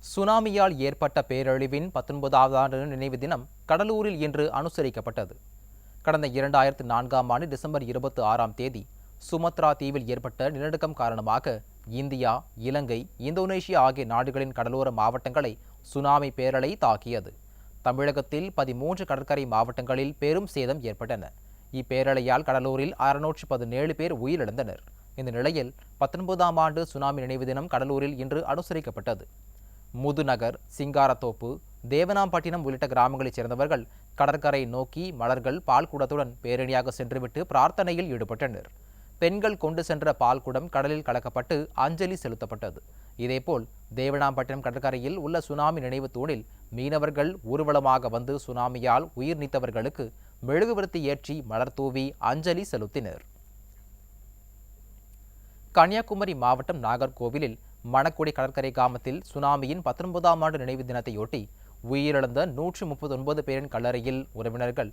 சுனாமியால் ஏற்பட்ட பேரழிவின் 19வது ஆண்டு நினைவு தினம் கடலூரில் இன்று அனுசரிக்கப்பட்டது. கடந்த 2004ஆம் ஆண்டு டிசம்பர் 26ஆம் தேதி சுமத்ரா தீவில் ஏற்பட்ட நிலநடுக்கம் காரணமாக இந்தியா, இலங்கை, இந்தோனேஷியா ஆகிய நாடுகளின் கடலோர மாவட்டங்களை சுனாமி பேரலை தாக்கியது. தமிழகத்தில் 13 கடற்கரை மாவட்டங்களில் பெரும் சேதம் ஏற்பட்டன. இப்பேரலையால் கடலூரில் 617 பேர் உயிரிழந்தனர். இந்த நிலையில் 19ஆம் ஆண்டு சுனாமி நினைவு தினம் கடலூரில் இன்று அனுசரிக்கப்பட்டது. முதுநகர், சிங்காரத்தோப்பு, தேவனாம்பட்டினம் உள்ளிட்ட கிராமங்களைச் சேர்ந்தவர்கள் கடற்கரை நோக்கி மலர்கள், பால்குடத்துடன் பேரணியாக சென்றுவிட்டு பிரார்த்தனையில் ஈடுபட்டனர். பெண்கள் கொண்டு சென்ற பால்குடம் கடலில் கலக்கப்பட்டு அஞ்சலி செலுத்தப்பட்டது. இதேபோல் தேவனாம்பட்டினம் கடற்கரையில் உள்ள சுனாமி நினைவு தூணில் மீனவர்கள் ஊர்வலமாக வந்து சுனாமியால் உயிர் நீத்தவர்களுக்கு மெழுகுவர்த்தி ஏற்றி மலர் தூவி அஞ்சலி செலுத்தினர். கன்னியாகுமரி மாவட்டம் நாகர்கோவிலில் மணக்குடி கடற்கரை கிராமத்தில் சுனாமியின் 19ஆம் ஆண்டு நினைவு தினத்தையொட்டி உயிரிழந்த 139 பேரின் கல்லறையில் உறவினர்கள்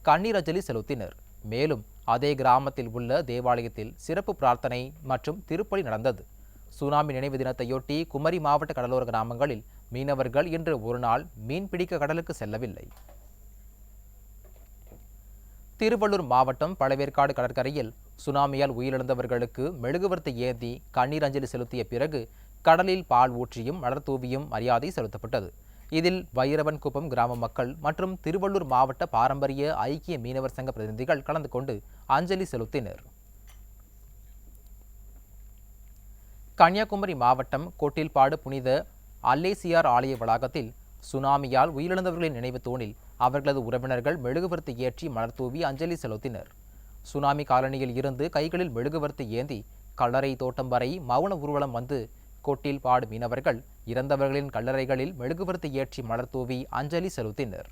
கண்ணீர் அஞ்சலி செலுத்தினர். மேலும் அதே கிராமத்தில் உள்ள தேவாலயத்தில் சிறப்பு பிரார்த்தனை மற்றும் திருப்பலி நடந்தது. சுனாமி நினைவு தினத்தையொட்டி குமரி மாவட்ட கடலோர கிராமங்களில் மீனவர்கள் இன்று ஒருநாள் மீன்பிடிக்க கடலுக்கு செல்லவில்லை. திருவள்ளூர் மாவட்டம் பழவேற்காடு கடற்கரையில் சுனாமியால் உயிரிழந்தவர்களுக்கு மெழுகுவர்த்தி ஏந்தி கண்ணீர் அஞ்சலி செலுத்திய பிறகு கடலில் பால் ஊற்றியும் மலர் தூவியும் மரியாதை செலுத்தப்பட்டது. இதில் வைரவன்குப்பம் கிராம மக்கள் மற்றும் திருவள்ளூர் மாவட்ட பாரம்பரிய ஐக்கிய மீனவர் சங்க பிரதிநிதிகள் கலந்து கொண்டு அஞ்சலி செலுத்தினர். கன்னியாகுமரி மாவட்டம் கோட்டில்பாடு புனித அல்லேசியார் ஆலய வளாகத்தில் சுனாமியால் உயிரிழந்தவர்களின் நினைவு தூணில் அவர்களது உறவினர்கள் மெழுகுவர்த்தி ஏற்றி மலர் தூவி அஞ்சலி செலுத்தினர். சுனாமி காலனியில் இருந்து கைகளில் மெழுகுவர்த்தி ஏந்தி கல்லறை தோட்டம் வரை மௌன ஊர்வலம் வந்து கோட்டில்பாடு மீனவர்கள் இறந்தவர்களின் கல்லறைகளில் மெழுகுவர்த்தி ஏற்றி மலர் தூவி அஞ்சலி செலுத்தினர்.